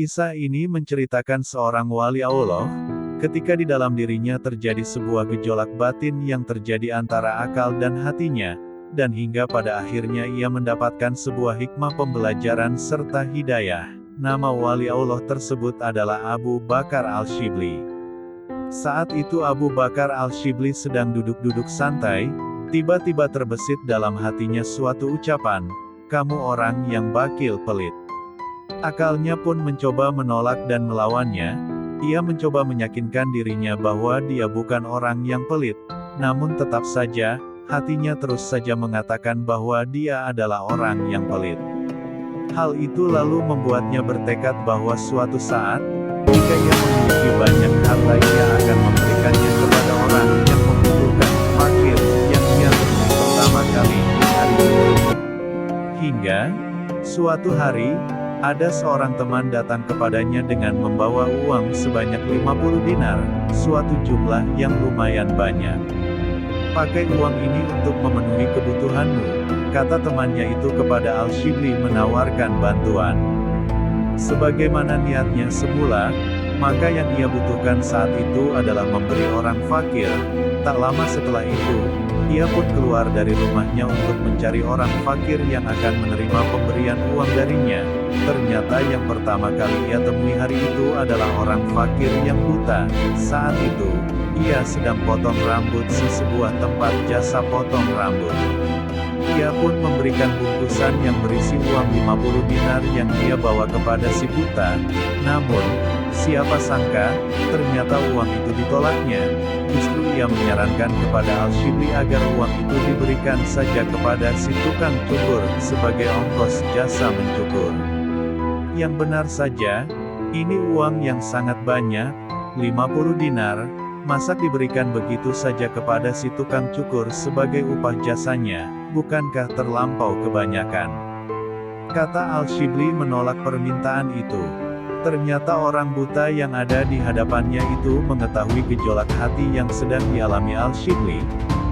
Kisah ini menceritakan seorang wali Allah, ketika di dalam dirinya terjadi sebuah gejolak batin yang terjadi antara akal dan hatinya, dan hingga pada akhirnya ia mendapatkan sebuah hikmah pembelajaran serta hidayah. Nama wali Allah tersebut adalah Abu Bakar Al-Shibli. Saat itu Abu Bakar Al-Shibli sedang duduk-duduk santai, tiba-tiba terbesit dalam hatinya suatu ucapan, "Kamu orang yang bakil pelit." Akalnya pun mencoba menolak dan melawannya. Ia mencoba meyakinkan dirinya bahwa dia bukan orang yang pelit, namun tetap saja, hatinya terus saja mengatakan bahwa dia adalah orang yang pelit. Hal itu lalu membuatnya bertekad bahwa suatu saat, jika ia memiliki banyak harta ia akan memberikannya kepada orang yang membutuhkan, fakir, yang ia temui pertama kali di hari itu. Hingga, suatu hari, ada seorang teman datang kepadanya dengan membawa uang sebanyak 50 dinar, suatu jumlah yang lumayan banyak. "Pakai uang ini untuk memenuhi kebutuhanmu," kata temannya itu kepada Al-Shibli menawarkan bantuan. Sebagaimana niatnya semula, maka yang ia butuhkan saat itu adalah memberi orang fakir. Tak lama setelah itu, ia pun keluar dari rumahnya untuk mencari orang fakir yang akan menerima pemberian uang darinya. Ternyata yang pertama kali ia temui hari itu adalah orang fakir yang buta. Saat itu, ia sedang potong rambut di sebuah tempat jasa potong rambut. Ia pun memberikan bungkusan yang berisi uang 50 dinar yang ia bawa kepada si buta. Namun, siapa sangka, ternyata uang itu ditolaknya. Justru ia menyarankan kepada Al-Shibli agar uang itu diberikan saja kepada si tukang cukur, sebagai ongkos jasa mencukur. Yang benar saja, ini uang yang sangat banyak, 50 dinar, masa diberikan begitu saja kepada si tukang cukur sebagai upah jasanya, bukankah terlampau kebanyakan? Kata Al-Shibli menolak permintaan itu. Ternyata orang buta yang ada di hadapannya itu mengetahui gejolak hati yang sedang dialami Al-Shibli.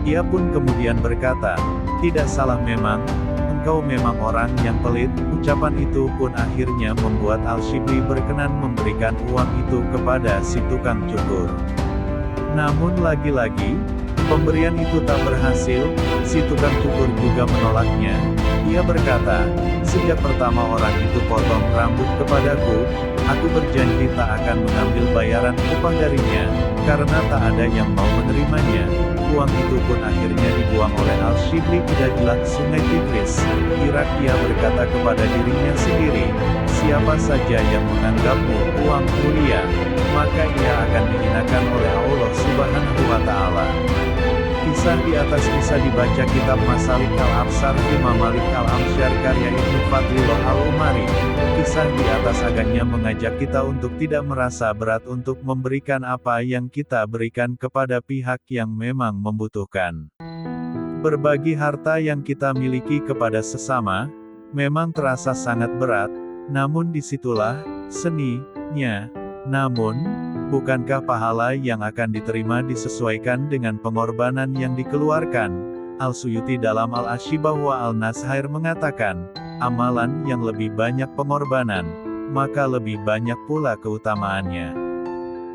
Ia pun kemudian berkata, "Tidak salah memang, engkau memang orang yang pelit." Ucapan itu pun akhirnya membuat Al-Shibli berkenan memberikan uang itu kepada si tukang cukur. Namun lagi-lagi, pemberian itu tak berhasil, si tukang cukur juga menolaknya. Ia berkata, "Sejak pertama orang itu potong rambut kepadaku, aku berjanji tak akan mengambil bayaran upah darinya, karena tak ada yang mau menerimanya." Uang itu pun akhirnya dibuang oleh Al-Shibli ke dalam sungai Tigris, Irak. Ia berkata kepada dirinya sendiri, "Siapa saja yang menganggapmu uang mulia, maka ia akan dihinakan oleh Allah Subhanahu wa Ta'ala." Kisah di atas bisa dibaca kitab Masalik Al-Absar Imam Malik Al-Amsyar karya Ibnu Fadlillah Al-Umari. Kisah di atas agaknya mengajak kita untuk tidak merasa berat untuk memberikan apa yang kita berikan kepada pihak yang memang membutuhkan. Berbagi harta yang kita miliki kepada sesama, memang terasa sangat berat, namun disitulah seninya. Namun, bukankah pahala yang akan diterima disesuaikan dengan pengorbanan yang dikeluarkan? Al-Suyuti dalam Al-Ashibah wa Al-Nashair mengatakan, amalan yang lebih banyak pengorbanan, maka lebih banyak pula keutamaannya.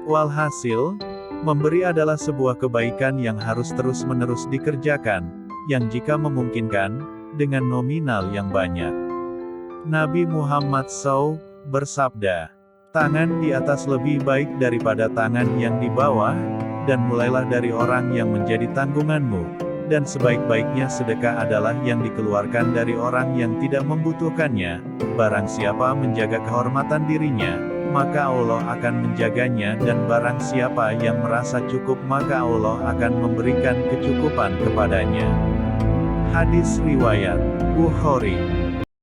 Walhasil, memberi adalah sebuah kebaikan yang harus terus-menerus dikerjakan, yang jika memungkinkan, dengan nominal yang banyak. Nabi Muhammad SAW bersabda, "Tangan di atas lebih baik daripada tangan yang di bawah, dan mulailah dari orang yang menjadi tanggunganmu. Dan sebaik-baiknya sedekah adalah yang dikeluarkan dari orang yang tidak membutuhkannya. Barang siapa menjaga kehormatan dirinya, maka Allah akan menjaganya, dan barang siapa yang merasa cukup maka Allah akan memberikan kecukupan kepadanya." Hadis riwayat Bukhari.